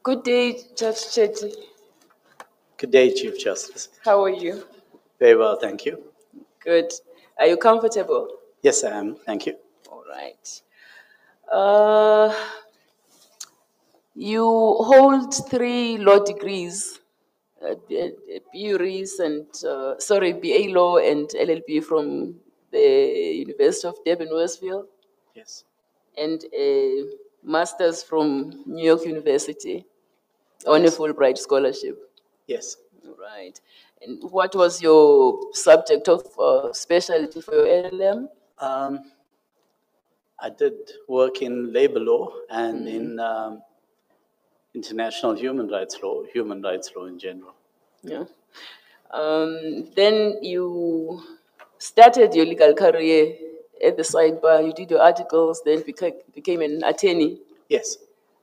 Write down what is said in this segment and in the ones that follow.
Good day, Judge Chetty. Good day, Chief Justice. How are you? Very well, thank you. Good. Are you comfortable? Yes, I am. Thank you. All right. You hold 3 law degrees, BA Law and LLB from the University of Durban, Westville, Yes. and a master's from New York University on a Fulbright scholarship. Yes. Right. And what was your subject of specialty for your LLM? I did work in labor law and in international human rights law in general. Yeah. Then you started your legal career at the sidebar. You did your articles, then became an attorney, Yes.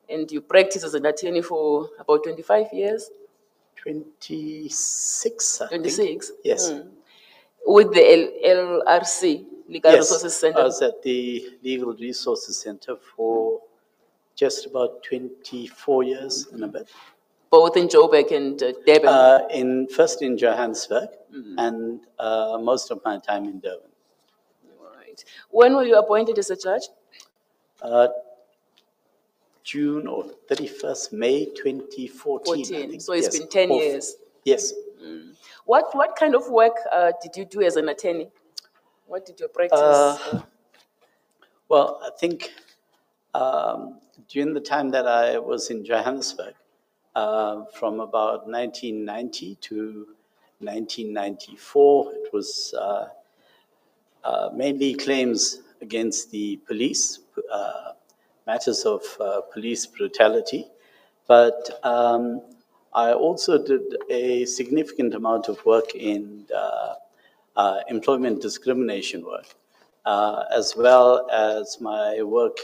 and you practiced as an attorney for about 25 years. 26, I 26? think. Yes. With the LRC, Legal Resources Yes. Center. I was at the Legal Resources Center for just about 24 years and a bit. Both in Joburg and Durban. First in Johannesburg and most of my time in Durban. Right. When were you appointed as a judge? June or 31st May 2014. 14. I think. So it's Yes. been 10 years. Yes. What kind of work did you do as an attorney? What did your practice? Well, I think during the time that I was in Johannesburg, from about 1990 to 1994, it was mainly claims against the police, matters of police brutality. But I also did a significant amount of work in employment discrimination work, as well as my work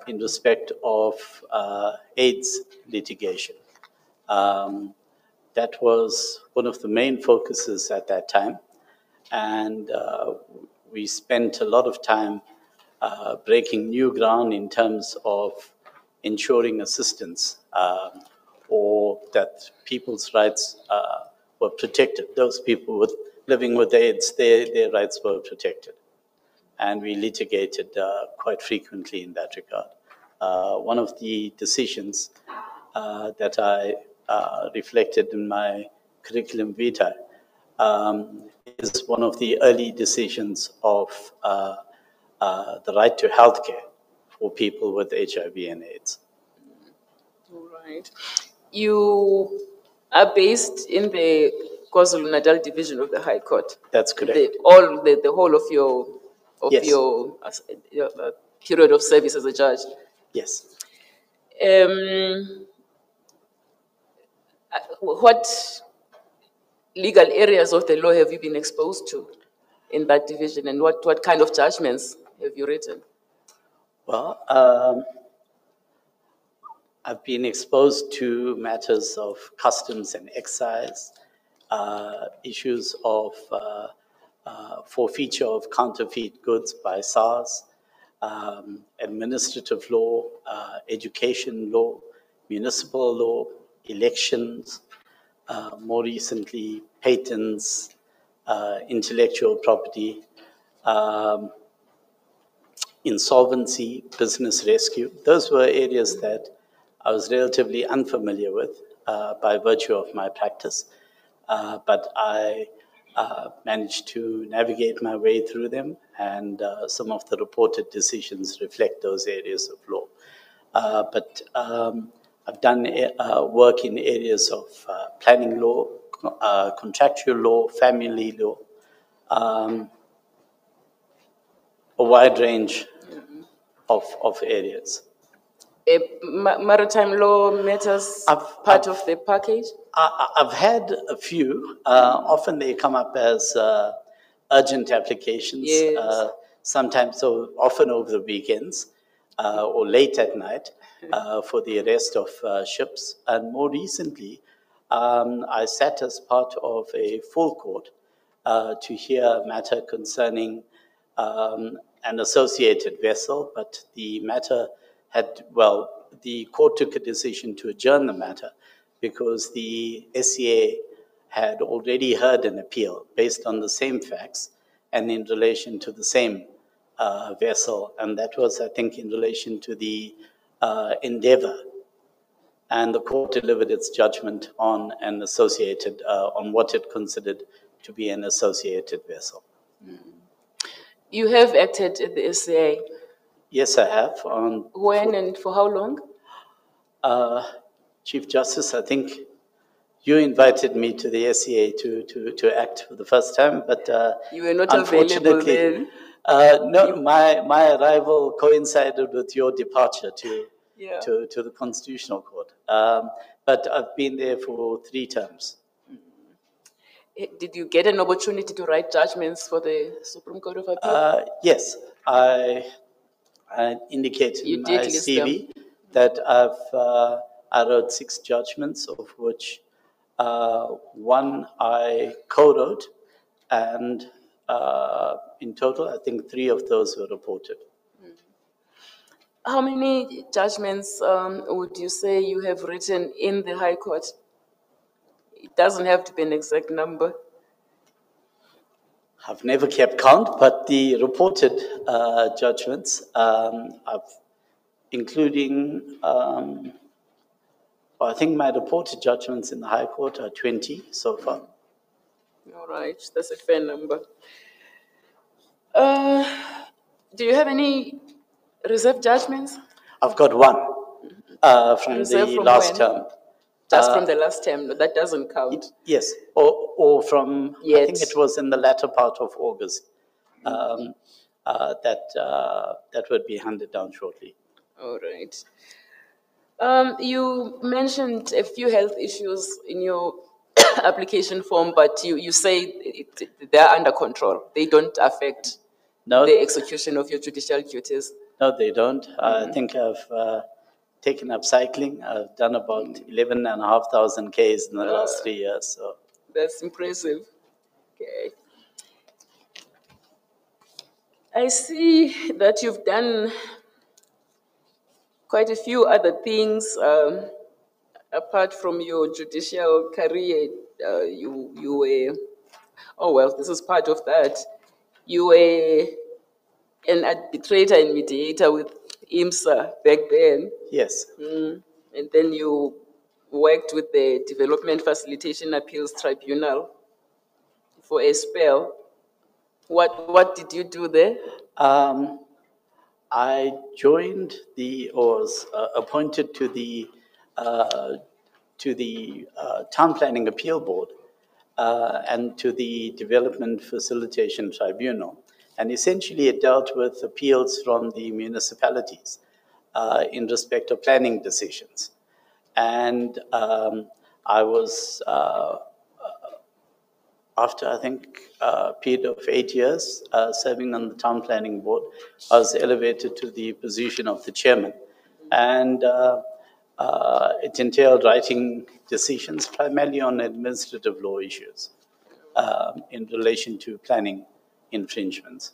in respect of AIDS litigation. That was one of the main focuses at that time. And we spent a lot of time breaking new ground in terms of ensuring assistance or that people's rights were protected. Those people living with AIDS, their rights were protected. And we litigated quite frequently in that regard. One of the decisions that I reflected in my curriculum vitae is one of the early decisions of the right to healthcare for people with HIV and AIDS. All right. You are based in the KwaZulu-Natal division of the High Court. That's correct. The whole of your Yes. your period of service as a judge. Yes. What legal areas of the law have you been exposed to in that division, and what kind of judgments have you written? Well, I've been exposed to matters of customs and excise, issues of forfeiture of counterfeit goods by SARS, administrative law, education law, municipal law, elections, more recently patents, intellectual property, insolvency, business rescue. Those were areas that I was relatively unfamiliar with by virtue of my practice. But I managed to navigate my way through them, and some of the reported decisions reflect those areas of law. But I've done work in areas of planning law, contractual law, family law, a wide range of areas. Maritime law matters part of the package? I've had a few. Often they come up as urgent applications, Yes. sometimes so often over the weekends or late at night for the arrest of ships. And more recently, I sat as part of a full court to hear a matter concerning an associated vessel, but the matter had, well, the court took a decision to adjourn the matter because the SCA had already heard an appeal based on the same facts and in relation to the same vessel, and that was, I think, in relation to the Endeavour. And the court delivered its judgment on an associated, on what it considered to be an associated vessel. You have acted at the SCA. Yes, I have. When and for how long? Chief Justice, I think you invited me to the SCA to act for the first time, but You were not available then. No, my arrival coincided with your departure to the Constitutional Court. But I've been there for 3 terms. Did you get an opportunity to write judgments for the Supreme Court of Appeal? Yes, I indicated in my CV that I wrote 6 judgments, of which 1 I co-wrote, and in total, I think 3 of those were reported. How many judgments would you say you have written in the High Court? It doesn't have to be an exact number. I've never kept count, but the reported judgments, including, I think my reported judgments in the High Court are 20 so far. All right, that's a fair number. Do you have any reserved judgments? I've got 1 from the last term. Just from the last term, that doesn't count. Yes, or from, I think it was in the latter part of August, that would be handed down shortly. All right. You mentioned a few health issues in your application form, but you say they're under control. They don't affect the execution of your judicial duties. No, they don't. I think I've taken up cycling. I've done about 11,500 Ks in the last 3 years. So that's impressive. Okay. I see that you've done quite a few other things apart from your judicial career. You were, oh well, this is part of that. You were an arbitrator and mediator with IMSA back then. Yes. And then you worked with the Development Facilitation Appeals Tribunal for a spell. What did you do there? I joined or was appointed to the Town Planning Appeal Board and to the Development Facilitation Tribunal. And essentially it dealt with appeals from the municipalities in respect of planning decisions. And I was, after I think a period of 8 years serving on the Town Planning Board, I was elevated to the position of the chairman. And it entailed writing decisions primarily on administrative law issues in relation to planning infringements.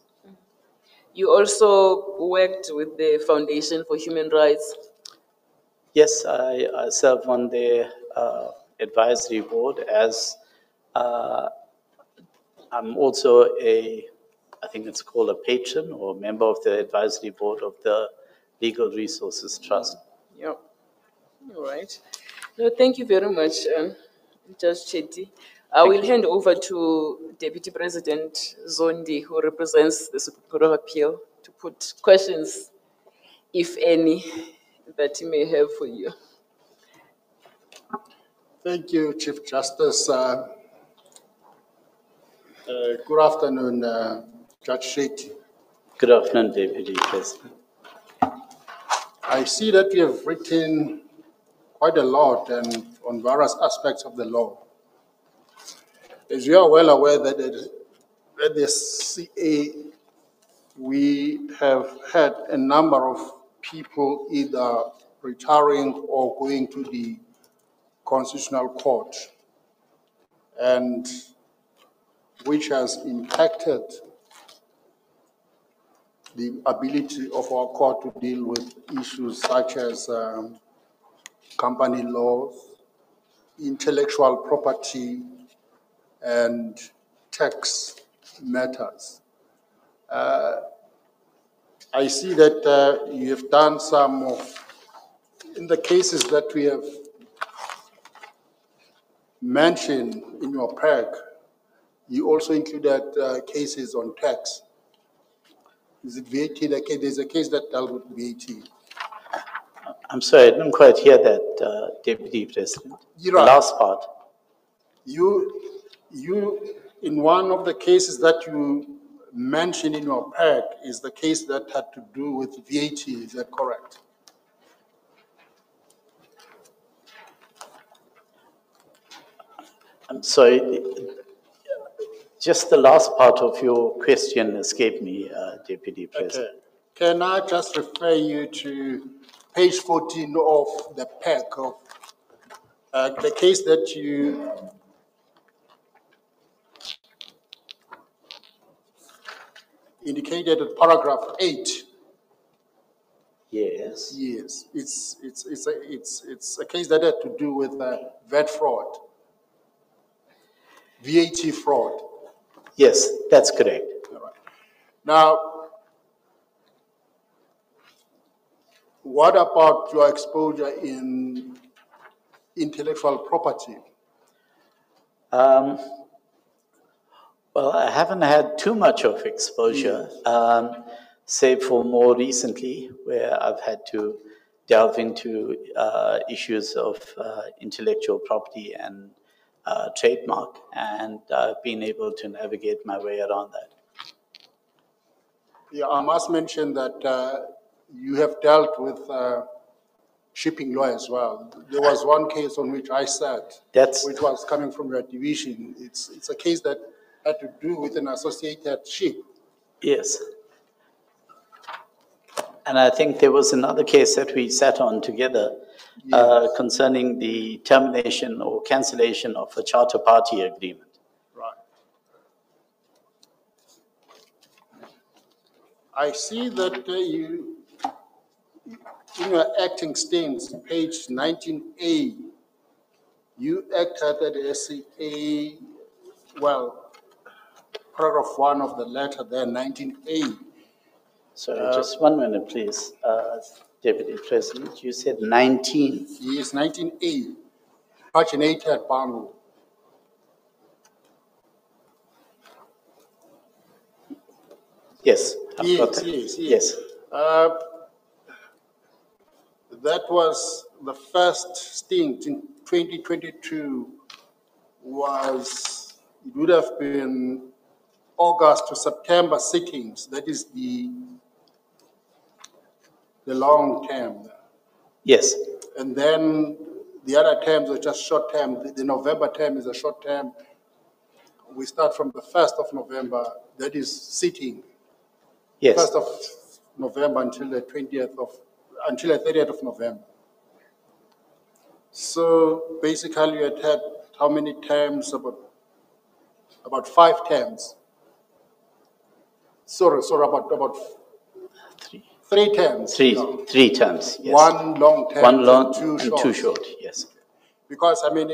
You also worked with the Foundation for Human Rights. Yes, I serve on their advisory board as I'm also I think it's called a patron or member of the advisory board of the Legal Resources Trust. Yeah. All right. No, thank you very much, Judge Chetty. I will hand over to Deputy President Zondi, who represents the Supreme Court of Appeal, to put questions, if any, that he may have for you. Thank you, Chief Justice. Good afternoon, Judge Chetty. Good afternoon, Deputy President. I see that you have written quite a lot and on various aspects of the law. As you are well aware that at the CA, we have had a number of people either retiring or going to the Constitutional Court, and which has impacted the ability of our court to deal with issues such as company laws, intellectual property, and tax matters. I see that you have done some of, in the cases that we have mentioned in your pack, you also included cases on tax. Is it VAT? There's a case that dealt with VAT. I'm sorry, I didn't quite hear that, Deputy President. You're The right. last part. You, in one of the cases that you mentioned in your pack is the case that had to do with VAT, is that correct? I'm sorry, just the last part of your question escaped me, Deputy President. Okay. Can I just refer you to page 14 of the pack of the case that you indicated at paragraph 8? Yes. Yes, it's a case that had to do with VAT fraud, VAT fraud. Yes, that's correct. All right. Now, what about your exposure in intellectual property? Well, I haven't had too much of exposure, save for more recently, where I've had to delve into issues of intellectual property and trademark, and I've been able to navigate my way around that. Yeah, I must mention that you have dealt with shipping law as well. There was one case on which I sat, which was coming from your division. It's a case that had to do with an associated ship. Yes. And I think there was another case that we sat on together concerning the termination or cancellation of a charter party agreement. Right. I see that you, in your acting stance, page 19A, you acted at the SCA, well, paragraph 1 of the letter there, 19A. Sorry, just 1 minute, please, Deputy President. You said 19. Yes, 19A, paginated bundle. Yes. I've got that. Yes. That was the first stint in 2022 was, it would have been August to September sittings. That is the long term. Yes. And then the other terms are just short term. The November term is a short term. We start from the 1st of November, that is sitting. Yes. 1st of November until the 30th of November. So basically you had how many terms? About 5 terms. Sorry, about 3 terms. Three terms, yes. 1 long term. 1 long and 2 and 2 short, yes. Because, I mean,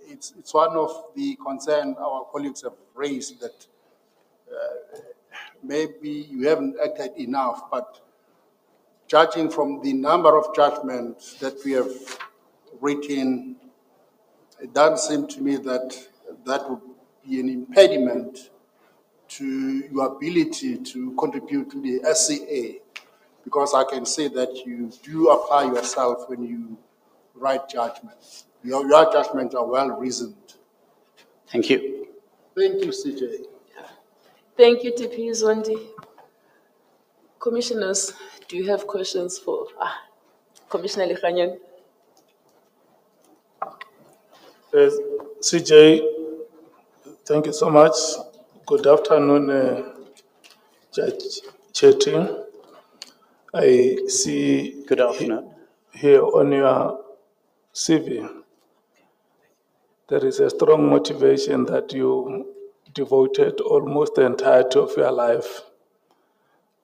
it's one of the concerns our colleagues have raised that maybe you haven't acted enough, but judging from the number of judgments that we have written, it does seem to me that that would be an impediment to your ability to contribute to the SCA, because I can say that you do apply yourself when you write judgments. Your judgments are well reasoned. Thank you. Thank you, CJ. Thank you, TP Zondi. Commissioners, do you have questions for Commissioner Lekhanyan? Yes, CJ, thank you so much. Good afternoon, Judge Chetty. I see Good afternoon. here on your CV, there is a strong motivation that you devoted almost the entirety of your life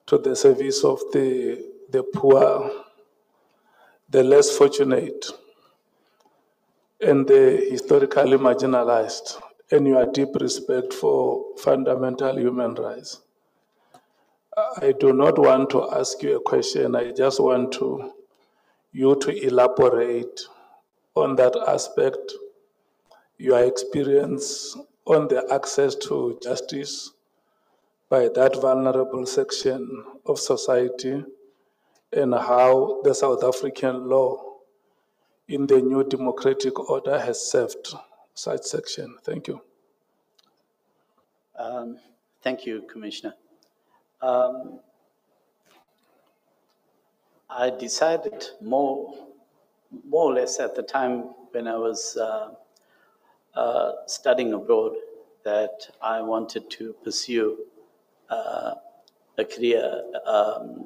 to the service of the poor, the less fortunate, and the historically marginalized, and your deep respect for fundamental human rights. I do not want to ask you a question. I just want you to elaborate on that aspect, your experience on the access to justice by that vulnerable section of society, and how the South African law in the new democratic order has served such section. Thank you. Thank you, Commissioner. I decided more or less at the time when I was studying abroad that I wanted to pursue a career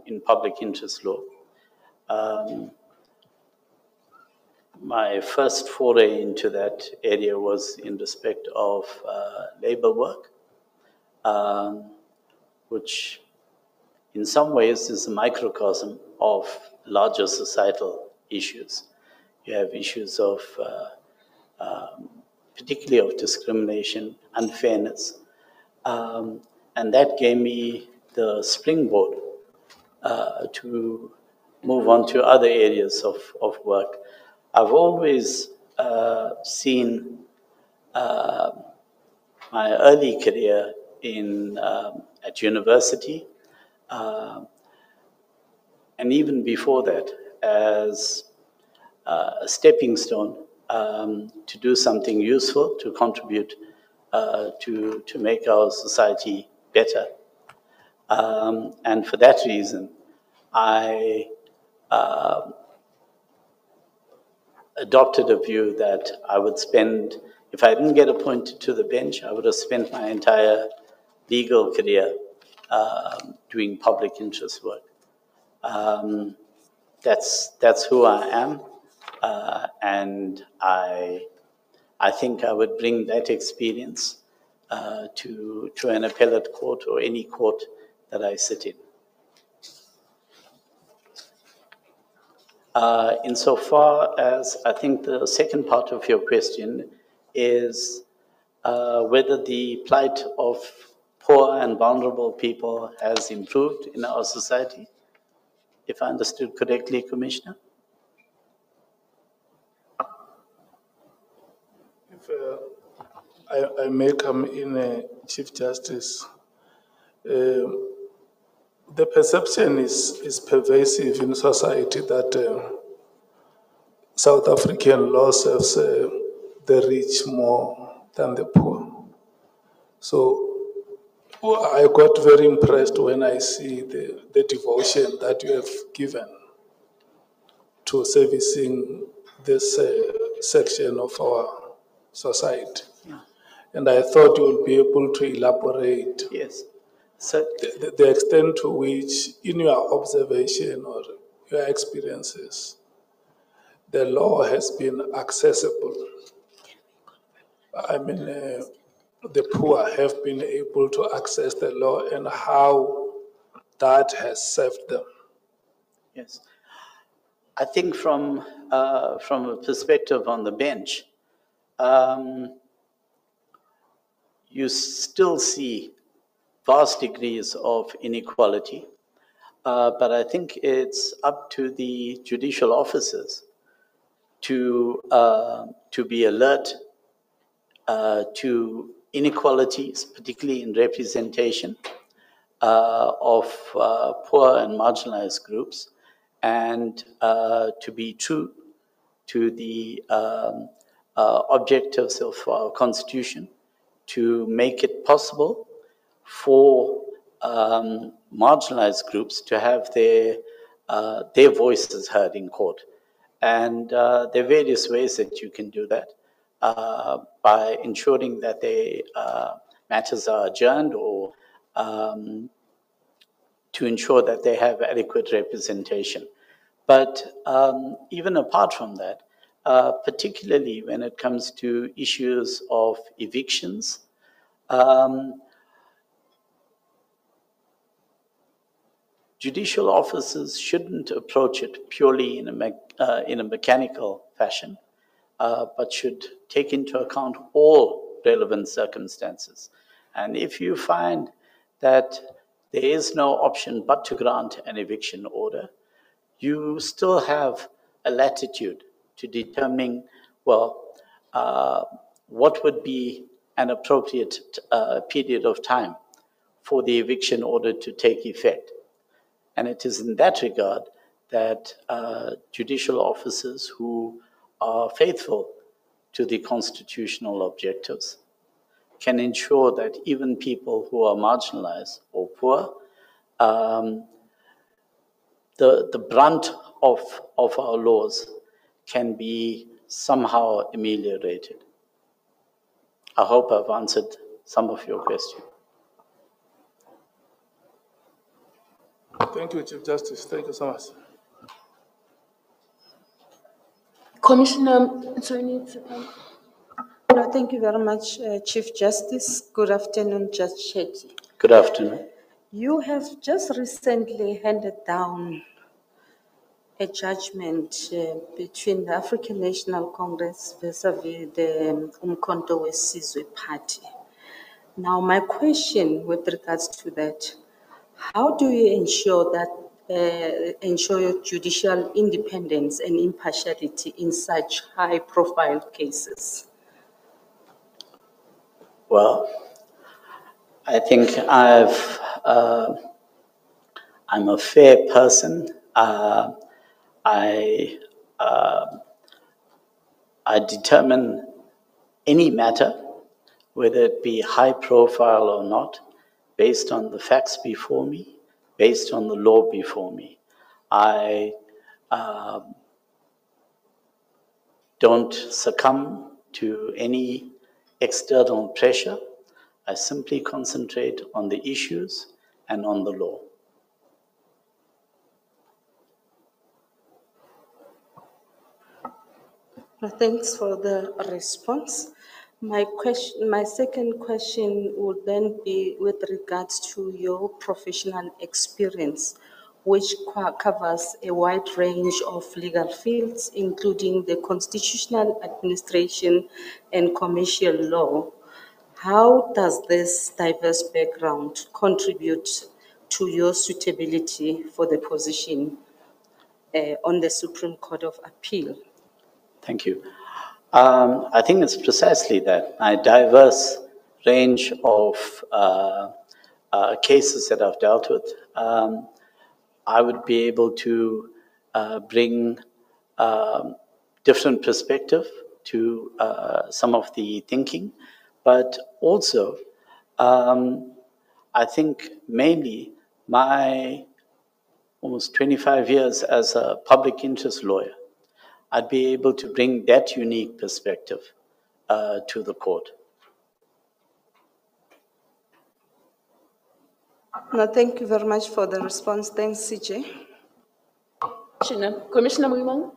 in public interest law. My first foray into that area was in respect of labor work, which in some ways is a microcosm of larger societal issues. You have issues of, particularly of discrimination, unfairness, and that gave me the springboard to move on to other areas of work. I've always seen my early career at university, and even before that, as a stepping stone to do something useful, to contribute to make our society better. And for that reason, I adopted a view that I would spend, if I didn't get appointed to the bench, I would have spent my entire legal career doing public interest work. That's who I am, and I think I would bring that experience to an appellate court or any court that I sit in. Insofar as I think the second part of your question is whether the plight of poor and vulnerable people has improved in our society, if I understood correctly, Commissioner? If I may come in, Chief Justice, the perception is pervasive in society that South African law serves the rich more than the poor. So I got very impressed when I see the devotion that you have given to servicing this section of our society. Yeah. And I thought you would be able to elaborate Yes. So, the extent to which, in your observation or your experiences, the law has been accessible. I mean, the poor have been able to access the law and how that has served them. yes. I think from a perspective on the bench, you still see vast degrees of inequality, but I think it's up to the judicial officers to be alert to inequalities, particularly in representation of poor and marginalized groups, and to be true to the objectives of our Constitution, to make it possible for marginalized groups to have their voices heard in court. And there are various ways that you can do that by ensuring that their matters are adjourned, or to ensure that they have adequate representation. But even apart from that, particularly when it comes to issues of evictions, judicial officers shouldn't approach it purely in a mechanical fashion, but should take into account all relevant circumstances. And if you find that there is no option but to grant an eviction order, you still have a latitude to determine, well, what would be an appropriate period of time for the eviction order to take effect. And it is in that regard that judicial officers who are faithful to the constitutional objectives can ensure that even people who are marginalized or poor, the brunt of our laws can be somehow ameliorated. I hope I've answered some of your questions. Thank you, Chief Justice. Thank you so much. Commissioner Mtsweni. No, thank you very much, Chief Justice. Good afternoon, Judge Chetty. Good afternoon. You have just recently handed down a judgment between the African National Congress vis-a-vis the Umkhonto weSizwe Party. Now, my question with regards to that, how do you ensure that ensure your judicial independence and impartiality in such high-profile cases? Well, I think I'm a fair person. I determine any matter, whether it be high profile or not, based on the facts before me, based on the law before me. I don't succumb to any external pressure. I simply concentrate on the issues and on the law. Thanks for the response. My second question would then be with regards to your professional experience, which covers a wide range of legal fields, including the constitutional administration and commercial law. How does this diverse background contribute to your suitability for the position on the Supreme Court of Appeal? Thank you. I think it's precisely that, a diverse range of cases that I've dealt with. I would be able to bring different perspective to some of the thinking, but also I think mainly my almost 25 years as a public interest lawyer, I'd be able to bring that unique perspective to the court. No, thank you very much for the response. Thanks, CJ. Commissioner Moimang.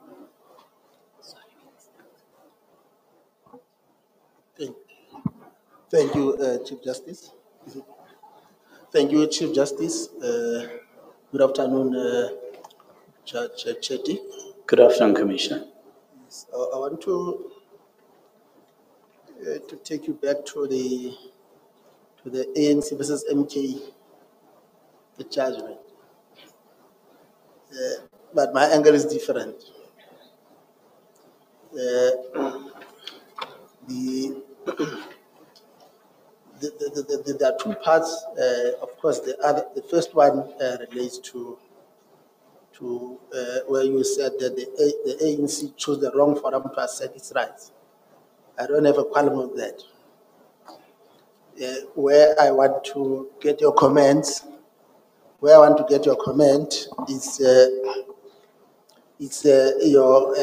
Thank you, Chief Justice. Thank you, Chief Justice. Good afternoon, Judge Chetty. Good afternoon, Commissioner. I want to take you back to the ANC versus MK, the judgment. But my angle is different. There are two parts. Of course, the first one relates to where you said that the ANC chose the wrong forum to assert its rights. I don't have a problem with that. Where I want to get your comments, is your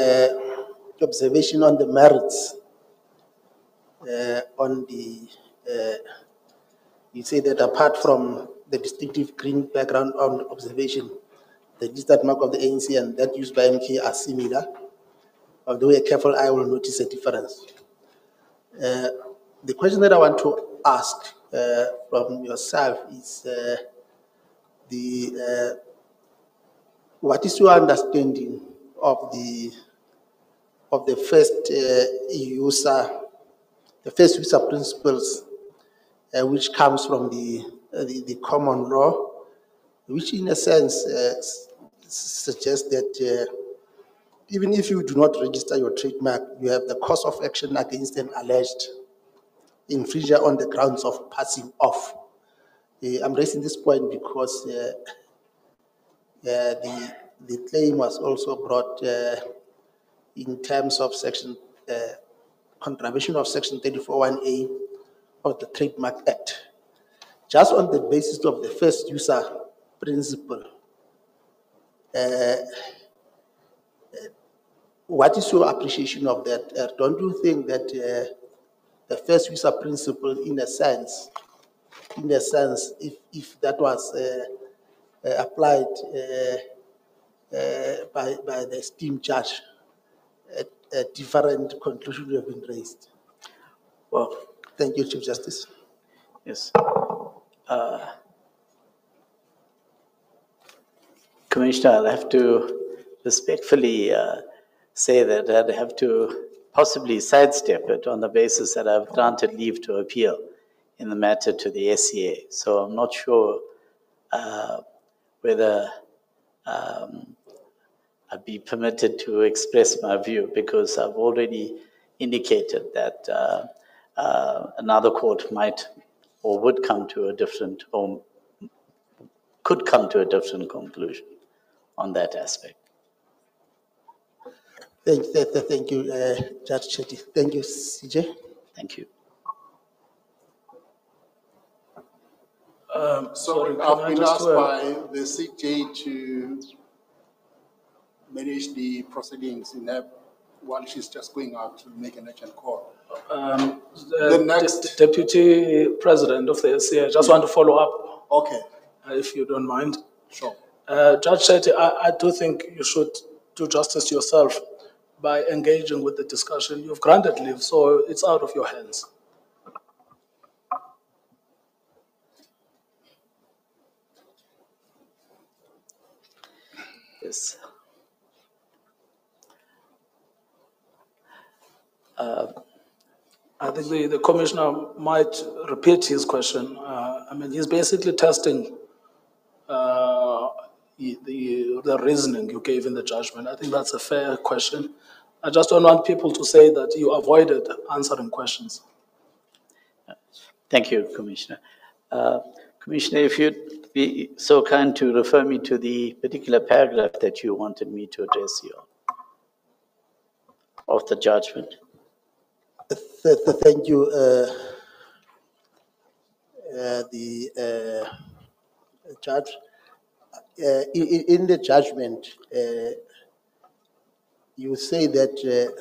observation on the merits. You say that apart from the distinctive green background on observation, the registered mark of the ANC and that used by MK are similar, although a careful eye will notice a difference. The question that I want to ask from yourself is what is your understanding of the first user principles, which comes from the common law, which in a sense suggests that even if you do not register your trademark, you have the cause of action against an alleged infringer on the grounds of passing off. I'm raising this point because the claim was also brought in terms of contravention of section 34(1)(a) of the Trademark Act. Just on the basis of the first user principle, what is your appreciation of that? Don't you think that the first user principle, in a sense, if that was applied by the esteemed judge, a different conclusion would have been raised? Well, Thank you, Chief Justice. yes. Commissioner, I'll have to respectfully say that I'd have to possibly sidestep it on the basis that I've granted leave to appeal in the matter to the SCA. So I'm not sure whether I'd be permitted to express my view, because I've already indicated that another court might or would come to a different, or could come to a different conclusion on that aspect. Thank you, Judge Chetty. Thank you, CJ. Thank you. So can I've I been just, asked by the CJ to manage the proceedings in her while she's just going out to make an urgent call. The next- Deputy President of the SCA, I just want to follow up, Okay, if you don't mind. sure. Judge Shetty, I do think you should do justice to yourself by engaging with the discussion. You've granted leave, so it's out of your hands. Yes. I think the commissioner might repeat his question. I mean, he's basically testing the reasoning you gave in the judgment. I think that's a fair question. I just don't want people to say that you avoided answering questions. Thank you, Commissioner. Commissioner, if you'd be so kind to refer me to the particular paragraph that you wanted me to address you on of the judgment. Thank you, Judge. In the judgment, you say that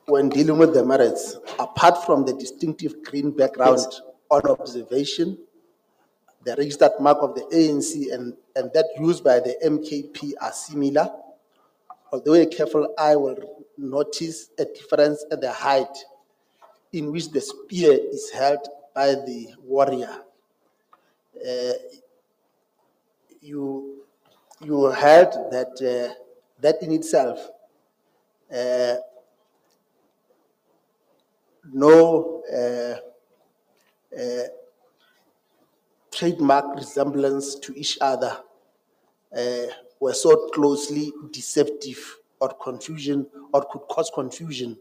when dealing with the merits, apart from the distinctive green background Yes. on observation, the registered mark of the ANC and that used by the MKP are similar, although a careful eye will notice a difference at the height in which the spear is held by the warrior. You heard that that in itself no trademark resemblance to each other were so closely deceptive or confusion, or could cause confusion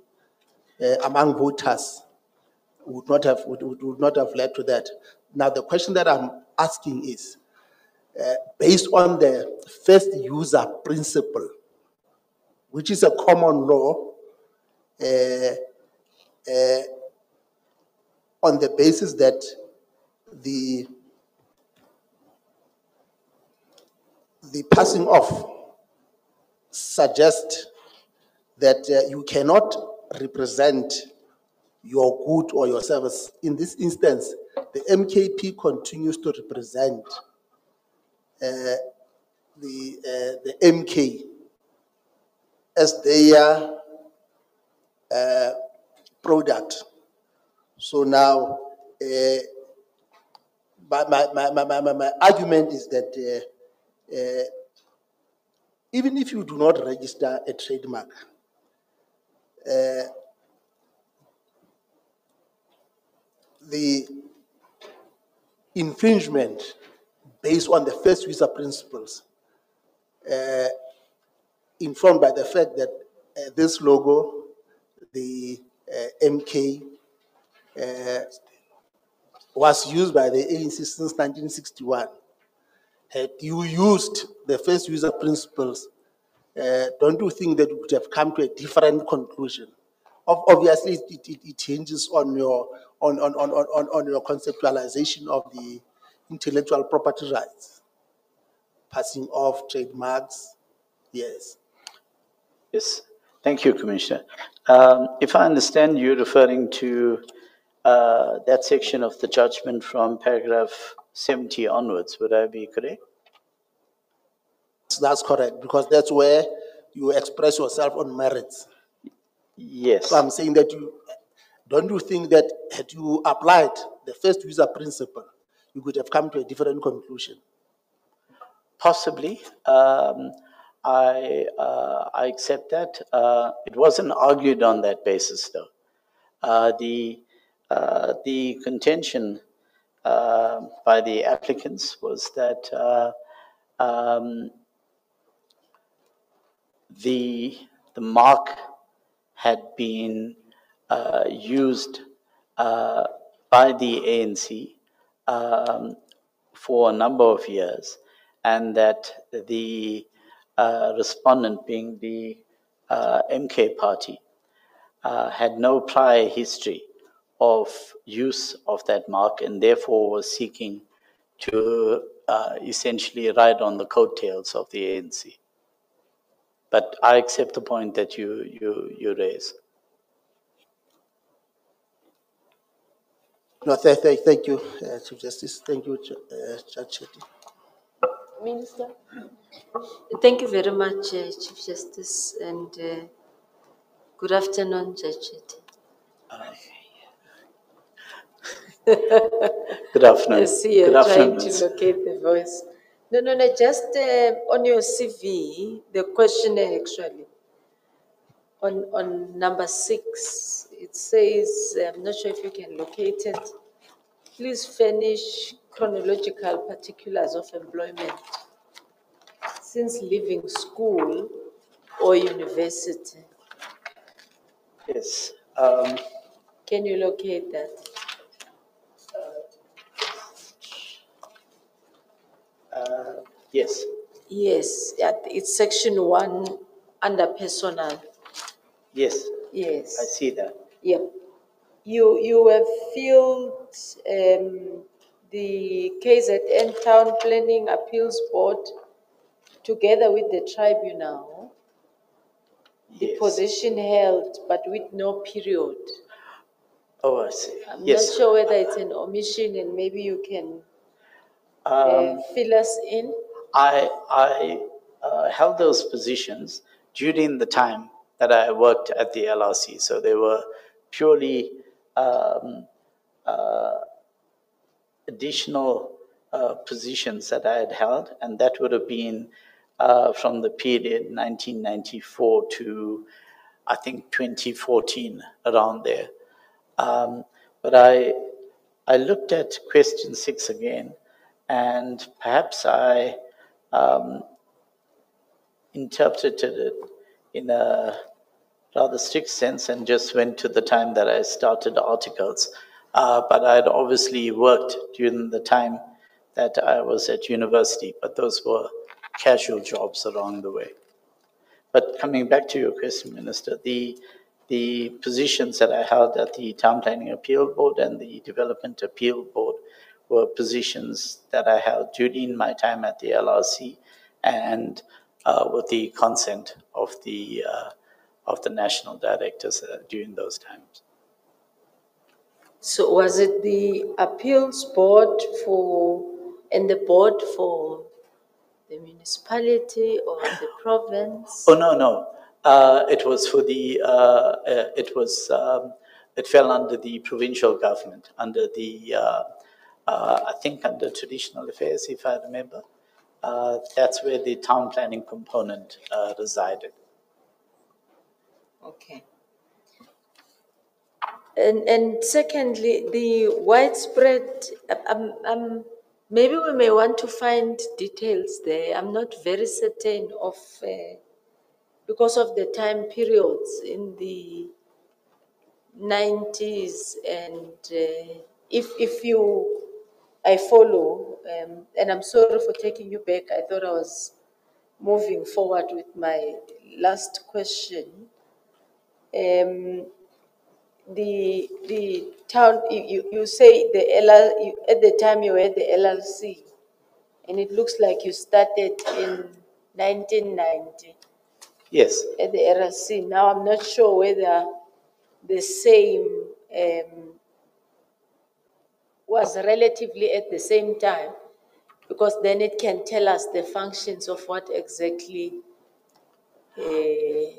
among voters, would not have led to that. Now the question that I'm asking is, based on the first user principle, which is a common law, on the basis that the passing off suggests that you cannot represent your good or your service. In this instance, the MKP continues to represent the MK as their product. So now, my argument is that even if you do not register a trademark, the infringement based on the first user principles, informed by the fact that this logo, the MK, was used by the ANC since 1961. Had you used the first user principles, don't you think that you could have come to a different conclusion? Obviously, it changes on your on your conceptualization of the intellectual property rights, passing off trademarks. Yes. Yes, thank you, Commissioner. If I understand, you're referring to that section of the judgment from paragraph 70 onwards. Would I be correct? That's correct, because that's where you express yourself on merits. Yes. So I'm saying that don't you think that had you applied the first user principle, you could have come to a different conclusion? Possibly. I accept that. It wasn't argued on that basis, though. The contention by the applicants was that the mark had been used by the ANC for a number of years, and that the respondent, being the MK party, had no prior history of use of that mark, and therefore was seeking to essentially ride on the coattails of the ANC. But I accept the point that you raise. No, thank you, Chief Justice. Thank you, Judge Chetty. Minister? Thank you very much, Chief Justice, and good afternoon, Judge Chetty. Good afternoon. I see you're Good trying afternoon, to locate the voice. No, just on your CV, the questionnaire actually, on number 6, it says, I'm not sure if you can locate it, please furnish chronological particulars of employment since leaving school or university. Yes. Can you locate that? Yes. Yes, it's section 1 under personal. Yes. Yes. I see that. Yep. You have filled the KZN Town Planning Appeals Board together with the tribunal, the Yes. position held but with no period. Oh, I see. I'm Yes. not sure whether it's an omission, and maybe you can fill us in. I held those positions during the time that I worked at the LRC. So they were purely additional positions that I had held, and that would have been from the period 1994 to, I think, 2014, around there. But I looked at question 6 again, and perhaps I interpreted it in a rather strict sense and just went to the time that I started articles. But I had obviously worked during the time that I was at university, but those were casual jobs along the way. But coming back to your question, Minister, the positions that I held at the Town Planning Appeal Board and the Development Appeal Board were positions that I held during my time at the LRC and with the consent of the national directors during those times. So was it the appeals board and the board for the municipality or the province? Oh, no. It was for the, it fell under the provincial government, under the, I think under traditional affairs, if I remember. that's where the town planning component resided. Okay. And secondly, the widespread, maybe we may want to find details there. I'm not very certain of, because of the time periods in the 90s and if you, I follow, and I'm sorry for taking you back. I thought I was moving forward with my last question. The town, you say the at the time you were at the LLC, and it looks like you started in 1990 Yes. at the LLC. Now I'm not sure whether the same was relatively at the same time, because then it can tell us the functions of what exactly. Oh,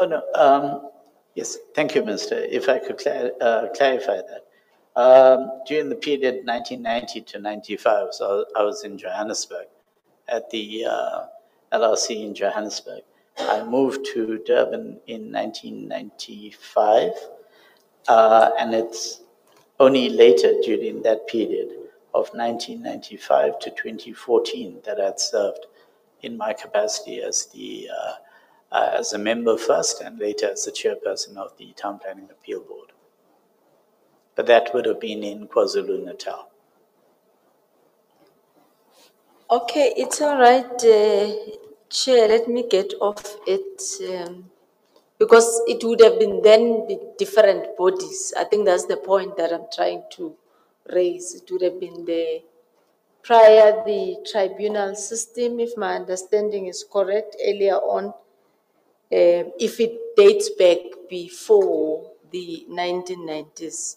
no. Yes, thank you, Minister. If I could clarify that. During the period 1990 to 95, so I was in Johannesburg at the LRC in Johannesburg. I moved to Durban in 1995, and it's only later during that period of 1995 to 2014 that I'd served in my capacity as as a member first and later as the chairperson of the Town Planning Appeal Board. But that would have been in KwaZulu-Natal. Okay, it's all right, Chair. Let me get off it because it would have been then different bodies. I think that's the point that I'm trying to raise. It would have been prior the tribunal system, if my understanding is correct, earlier on, if it dates back before the 1990s.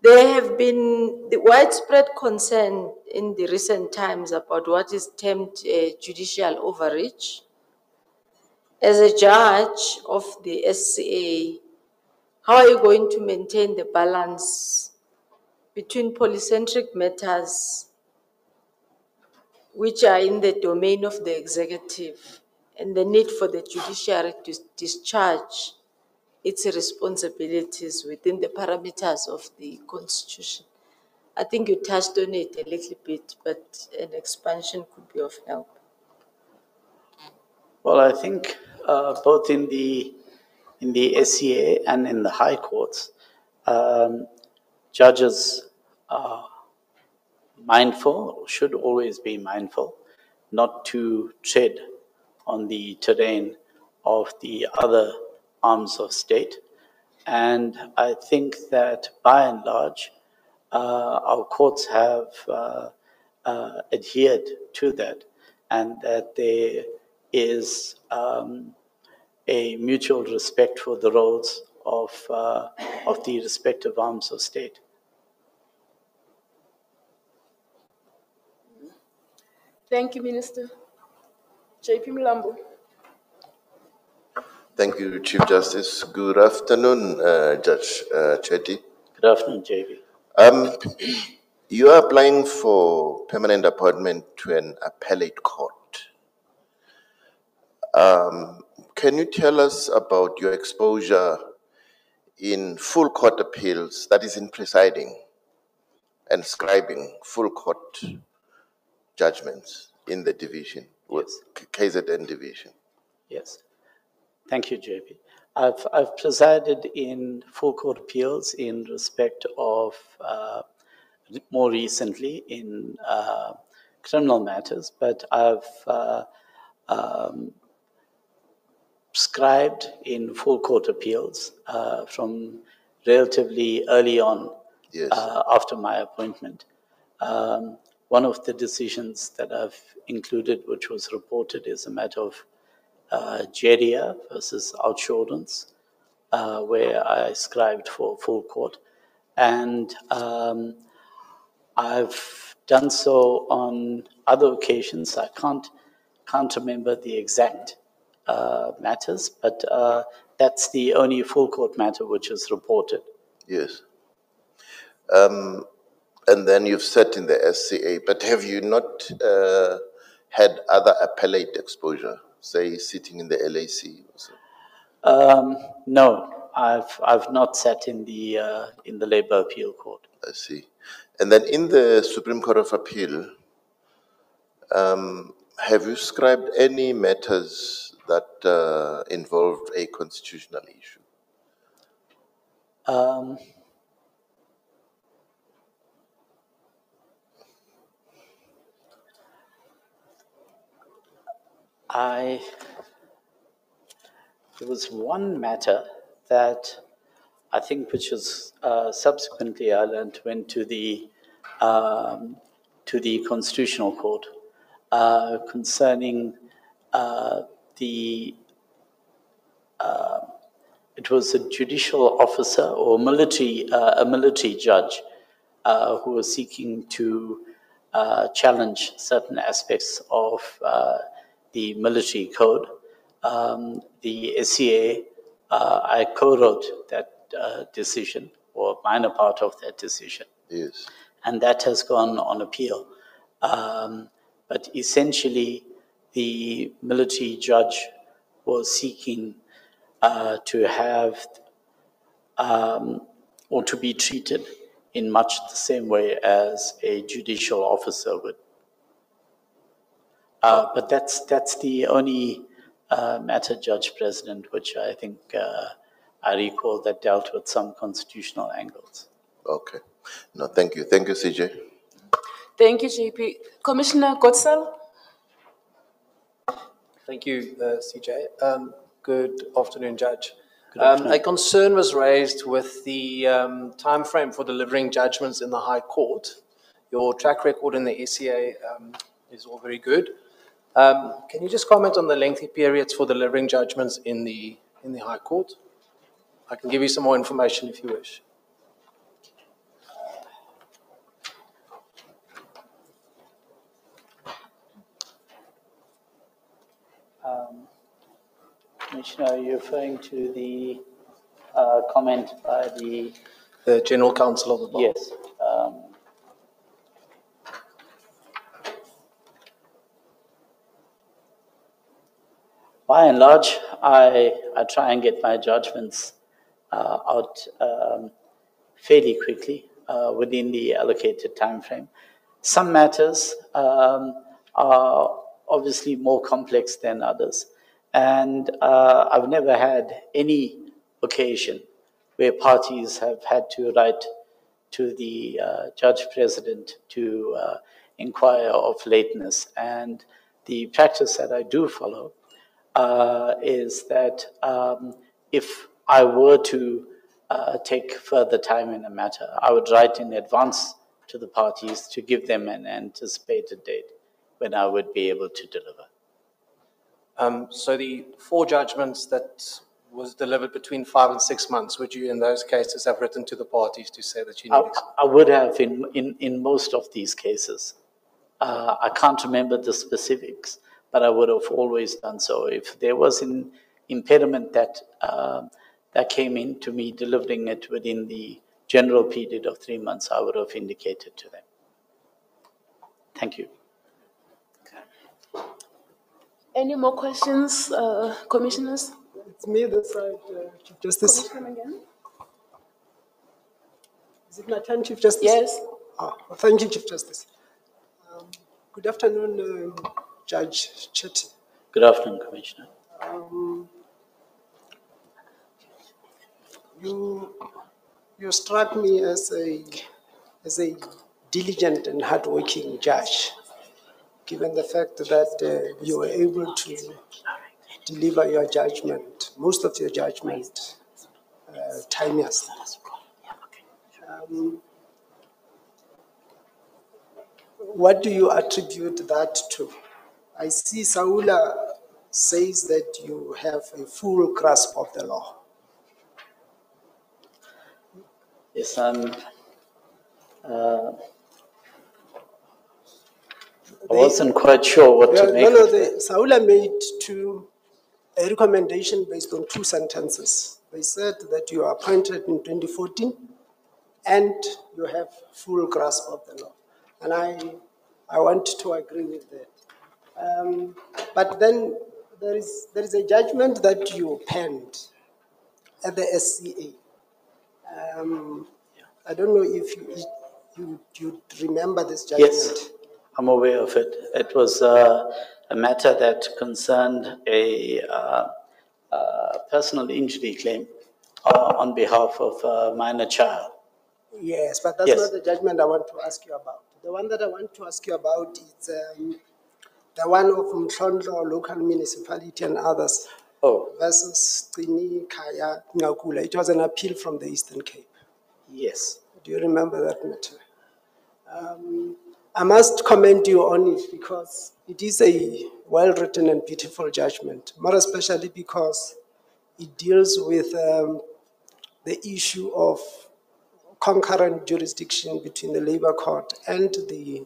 There have been the widespread concern in the recent times about what is termed judicial overreach. As a judge of the SCA, how are you going to maintain the balance between polycentric matters, which are in the domain of the executive, and the need for the judiciary to discharge its responsibilities within the parameters of the Constitution? I think you touched on it a little bit, but an expansion could be of help. Well, I think both in the SCA and in the high courts, judges are mindful, should always be mindful, not to tread on the terrain of the other arms of state. And I think that by and large, our courts have adhered to that, and that there is a mutual respect for the roles of the respective arms of state. Thank you, Minister. JP Mlambo. Thank you, Chief Justice. Good afternoon, Judge Chetty. Good afternoon, JB. You are applying for permanent appointment to an appellate court. Can you tell us about your exposure in full court appeals, that is in presiding and scribing full court judgments in the division, Yes. KZN division? Yes. Thank you, JP. I've presided in full court appeals in respect of, more recently, in criminal matters, but I've scribed in full court appeals from relatively early on. Yes. After my appointment. One of the decisions that I've included, which was reported, is a matter of Jeria versus Oudtshoorns, where I scribed for full court. And I've done so on other occasions. I can't remember the exact matters, but that's the only full court matter which is reported. Yes. and then you've sat in the SCA, but have you not had other appellate exposure, say sitting in the LAC? Or so? No, I've not sat in the Labour Appeal Court. I see. And then in the Supreme Court of Appeal, have you scribed any matters that involved a constitutional issue? There was one matter that I think, which was subsequently I learned went to the Constitutional Court concerning it was a judicial officer or a military judge who was seeking to challenge certain aspects of the military code. The SCA, I co-wrote that decision, or a minor part of that decision. Yes. And that has gone on appeal. But essentially, the military judge was seeking to have or to be treated in much the same way as a judicial officer would. But that's the only matter, Judge President, which I think I recall that dealt with some constitutional angles. Okay. No, thank you. Thank you, CJ. Thank you, JP. Commissioner Godsell? Thank you, CJ. Good afternoon, Judge. Good afternoon. A concern was raised with the time frame for delivering judgments in the High Court. Your track record in the SCA is all very good. Can you just comment on the lengthy periods for delivering judgments in the High Court? I can give you some more information if you wish. Commissioner, are you referring to the comment by the General Counsel of the Bar? Yes. By and large, I try and get my judgments out fairly quickly within the allocated time frame. Some matters are obviously more complex than others. And I've never had any occasion where parties have had to write to the Judge President to inquire of lateness. And the practice that I do follow is that if I were to take further time in a matter, I would write in advance to the parties to give them an anticipated date when I would be able to deliver. So the 4 judgments that was delivered between 5 and 6 months, would you in those cases have written to the parties to say that you need I would have in most of these cases. I can't remember the specifics, but I would have always done so. If there was an impediment that came into me delivering it within the general period of 3 months, I would have indicated to them. Thank you. Any more questions, commissioners? It's me this side, Chief Justice. Commissioner again? Is it my turn, Chief Justice? Yes. Well, thank you, Chief Justice. Good afternoon, Judge Chetty. Good afternoon, Commissioner. You struck me as a diligent and hardworking judge, given the fact that you were able to deliver your judgment, most of your judgment, timeously. What do you attribute that to? I see Saula says that you have a full grasp of the law. Yes, I wasn't quite sure what to make of it. Saula made a recommendation based on 2 sentences. They said that you were appointed in 2014 and you have full grasp of the law. And I want to agree with that. But then there is a judgment that you penned at the SCA. I don't know if you remember this judgment. Yes, I'm aware of it. It was a matter that concerned a personal injury claim on behalf of a minor child. Yes, but that's Yes. not the judgment I want to ask you about. The one that I want to ask you about is the one of Mhlonhlo local municipality and others Oh, versus Cini Kaya Ngakula. It was an appeal from the Eastern Cape. yes. Do you remember that matter? I must commend you on it because it is a well-written and beautiful judgment, more especially because it deals with the issue of concurrent jurisdiction between the Labour Court and the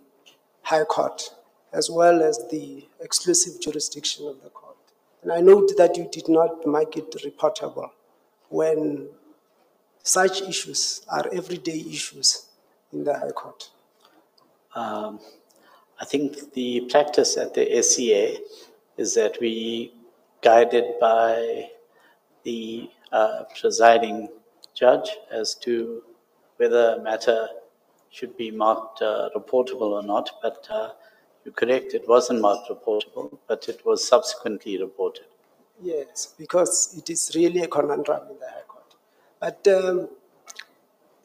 High Court, as well as the exclusive jurisdiction of the court. And I note that you did not make it reportable when such issues are everyday issues in the High Court. I think the practice at the SCA is that we, guided by the presiding judge as to whether a matter should be marked reportable or not, but you're correct, it wasn't marked reportable, but it was subsequently reported. Yes, because it is really a conundrum in the High Court. But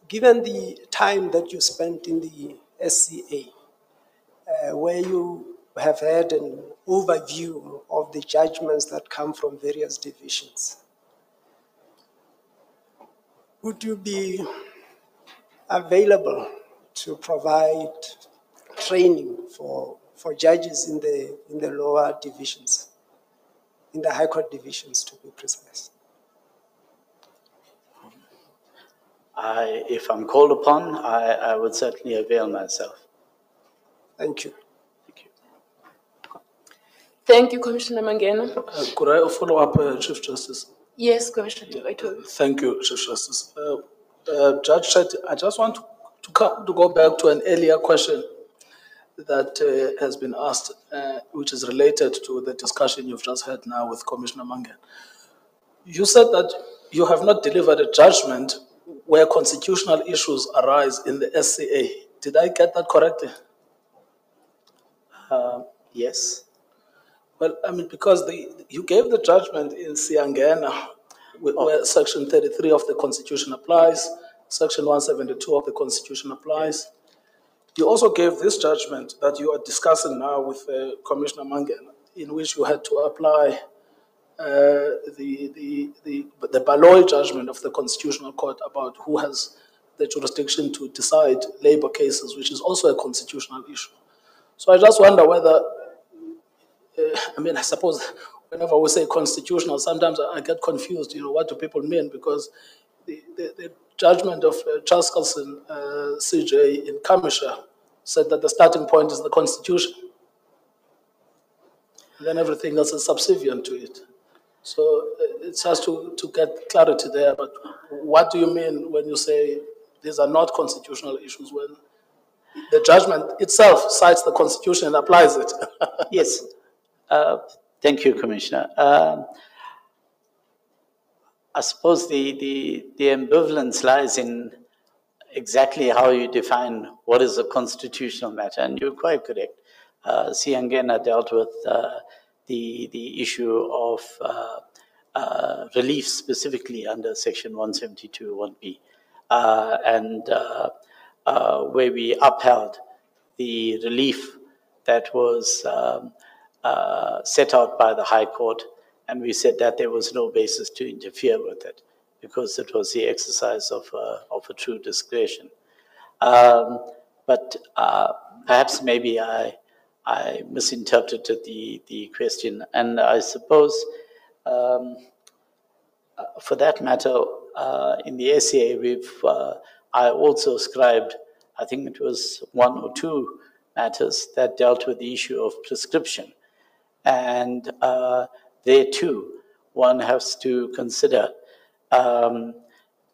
given the time that you spent in the SCA, where you have had an overview of the judgments that come from various divisions, would you be available to provide training for judges in the lower divisions, in the High Court divisions to be precise? If I'm called upon, I would certainly avail myself. Thank you. Thank you. Thank you, Commissioner Mangena. Could I follow up, Chief Justice? Yes, Commissioner Tavaito. Thank you, Chief Justice. Judge Chetty, I just want to go back to an earlier question that has been asked, which is related to the discussion you've just had now with Commissioner Mangan. You said that you have not delivered a judgment where constitutional issues arise in the SCA. Did I get that correctly? Yes. Well, I mean, because you gave the judgment in Siangena, where Section 33 of the Constitution applies, Section 172 of the Constitution applies. You also gave this judgment that you are discussing now with Commissioner Mangan, in which you had to apply the Baloyi judgment of the Constitutional Court about who has the jurisdiction to decide labor cases, which is also a constitutional issue. So I just wonder whether, I suppose whenever we say constitutional, sometimes I get confused, what do people mean? Because the judgment of Charles Carlson, CJ in Kamisha, said that the starting point is the Constitution. And then everything else is subservient to it. So it's just to get clarity there. But what do you mean when you say these are not constitutional issues, when the judgment itself cites the Constitution and applies it? Yes. Thank you, Commissioner. I suppose the ambivalence lies in exactly how you define what is a constitutional matter, and you're quite correct. Siangena dealt with the issue of relief specifically under Section 172(1)(b), and where we upheld the relief that was set out by the High Court, and we said that there was no basis to interfere with it because it was the exercise of a true discretion. But perhaps maybe I misinterpreted the question, and I suppose for that matter, in the SCA, I also scribed, I think it was 1 or 2 matters that dealt with the issue of prescription. And there too, one has to consider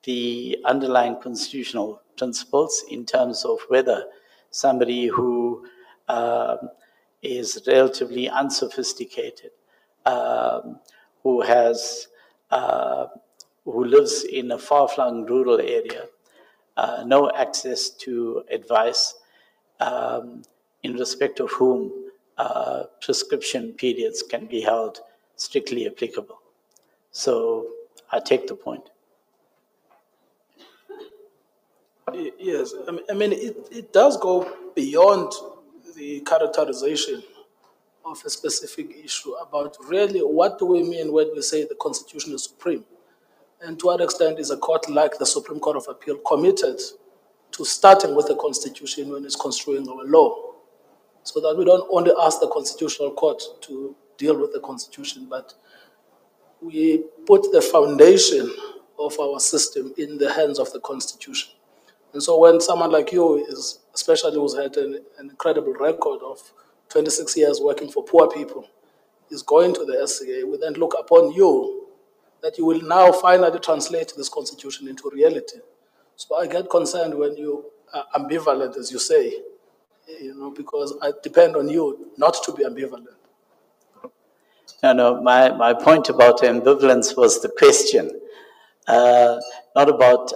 the underlying constitutional principles in terms of whether somebody who is relatively unsophisticated, who has who lives in a far-flung rural area, no access to advice, in respect of whom prescription periods can be held strictly applicable. So I take the point. Yes, I mean, it does go beyond the characterization of a specific issue about really what do we mean when we say the Constitution is supreme, and to what extent is a court like the Supreme Court of Appeal committed to starting with the Constitution when it's construing our law, so that we don't only ask the Constitutional Court to deal with the Constitution, but we put the foundation of our system in the hands of the Constitution. And so when someone like you is, especially who's had an incredible record of 26 years working for poor people, is going to the SCA, we then look upon you that you will now finally translate this constitution into reality. So I get concerned when you are ambivalent, as you say, because I depend on you not to be ambivalent. No, my point about ambivalence was the question. Not about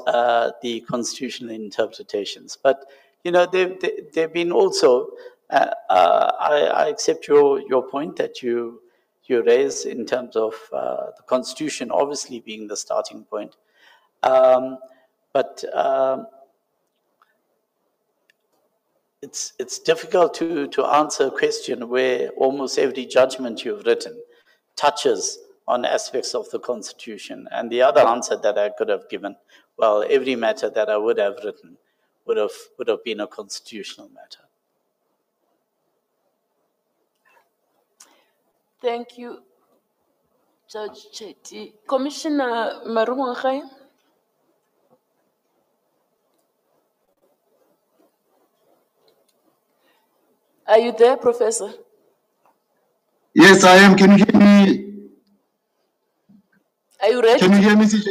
the constitutional interpretations, but they've been also. I accept your point that you raise in terms of the Constitution obviously being the starting point, but it's difficult to answer a question where almost every judgment you've written touches on aspects of the Constitution. And the other answer that I could have given, well, every matter that I would have written would have been a constitutional matter. Thank you, Judge Chetty. Commissioner Marumongkhaya? Are you there, Professor? Yes, I am. Can you hear me? Are you ready? Can you hear me, CJ?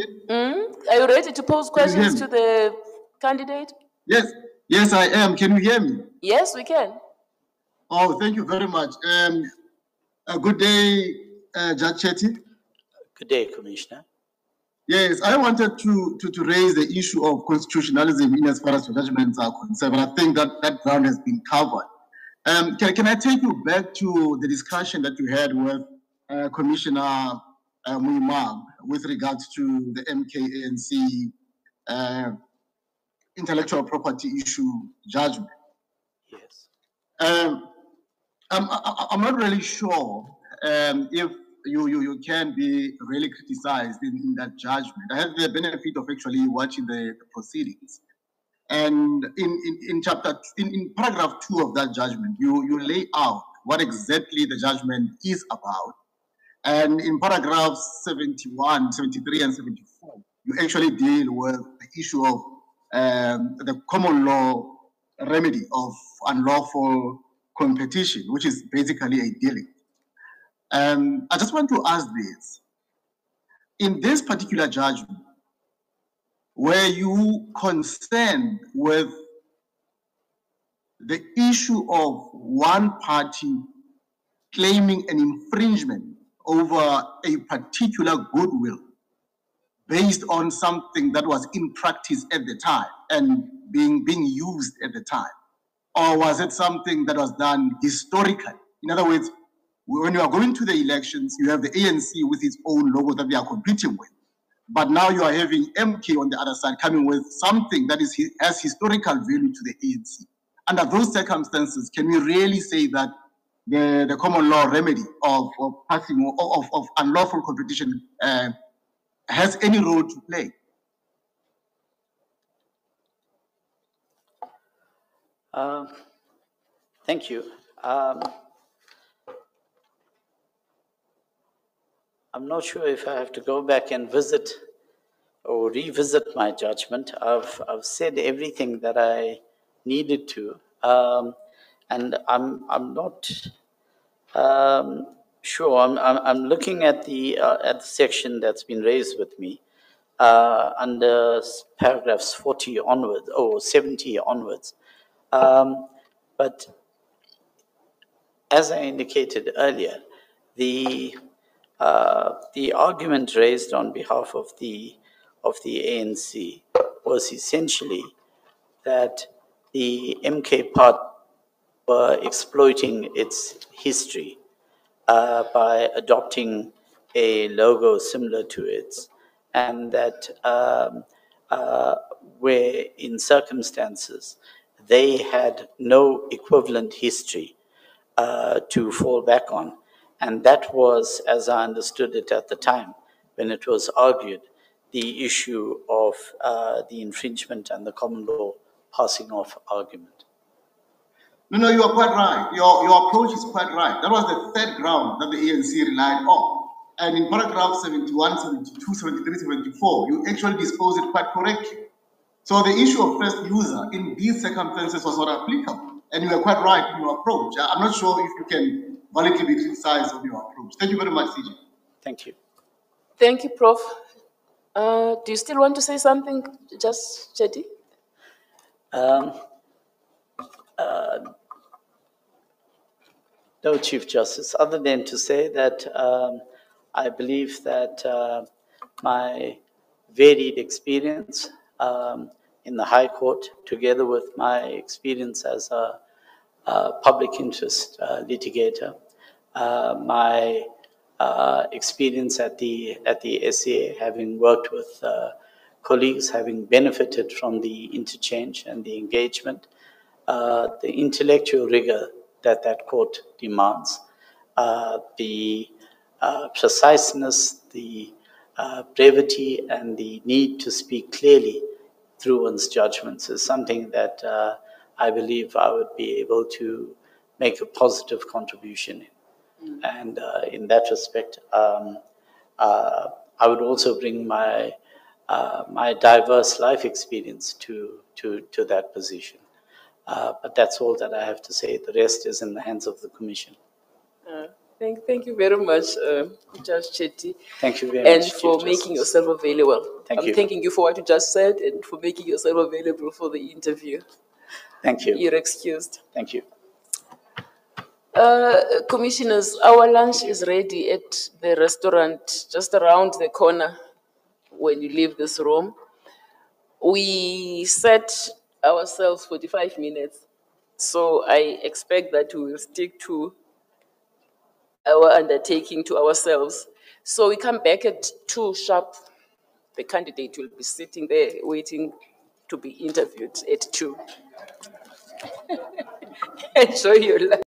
Are you ready to pose questions to the candidate? Yes, I am. Can you hear me? Yes, we can. Oh, thank you very much. Good day, Judge Chetty. Good day, Commissioner. Yes, I wanted to raise the issue of constitutionalism in as far as judgments are concerned, but I think that ground has been covered. Can I take you back to the discussion that you had with Commissioner Muimab with regards to the MKANC intellectual property issue judgment? Yes. I'm not really sure if you can be really criticized in that judgment. I had the benefit of actually watching the proceedings. And in paragraph 2 of that judgment, you lay out what exactly the judgment is about. And in paragraphs 71, 73, and 74, you actually deal with the issue of the common law remedy of unlawful competition, which is basically a dealing. I just want to ask this. In this particular judgment, were you concerned with the issue of one party claiming an infringement over a particular goodwill based on something that was in practice at the time and being used at the time? Or was it something that was done historically? In other words, when you are going to the elections, you have the ANC with its own logo that they are competing with. But now you are having MK on the other side coming with something that has historical value to the ANC. Under those circumstances, can we really say that the common law remedy of unlawful competition has any role to play? Thank you. I'm not sure if I have to go back and visit or revisit my judgment. I've said everything that I needed to, and I'm not sure. I'm looking at the section that's been raised with me, under paragraphs 40 onwards, or 70 onwards. But as I indicated earlier, the argument raised on behalf of the ANC was essentially that the MK Party were exploiting its history by adopting a logo similar to its, and that where in circumstances they had no equivalent history to fall back on. And that was, as I understood it at the time, when it was argued, the issue of the infringement and the common law passing off argument. No, you are quite right. Your approach is quite right. That was the third ground that the ANC relied on. And in paragraph 71, 72, 73, 74, you actually disposed it quite correctly. So the issue of first user in these circumstances was not applicable. And you were quite right in your approach. I'm not sure if you can validly be criticized on your approach. Thank you very much, CJ. Thank you. Thank you, Prof. Do you still want to say something, just Chetty? No, Chief Justice, other than to say that I believe that my varied experience in the High Court, together with my experience as a public interest litigator, my experience at the SCA, having worked with colleagues, having benefited from the interchange and the engagement, the intellectual rigor that court demands, the preciseness, the brevity, and the need to speak clearly through one's judgments is something that I believe I would be able to make a positive contribution in. And in that respect, I would also bring my diverse life experience to that position. But that's all that I have to say. The rest is in the hands of the Commission. Thank you very much, Judge Chetty. Thank you very much, and for Chief making Justice. yourself available. Thank you. I'm thanking you for what you just said and for making yourself available for the interview. Thank you. You're excused. Thank you. Commissioners, our lunch is ready at the restaurant just around the corner when you leave this room. We set ourselves 45 minutes, so I expect that we will stick to our undertaking to ourselves. So we come back at 2 sharp. The candidate will be sitting there waiting to be interviewed at 2. Enjoy your lunch.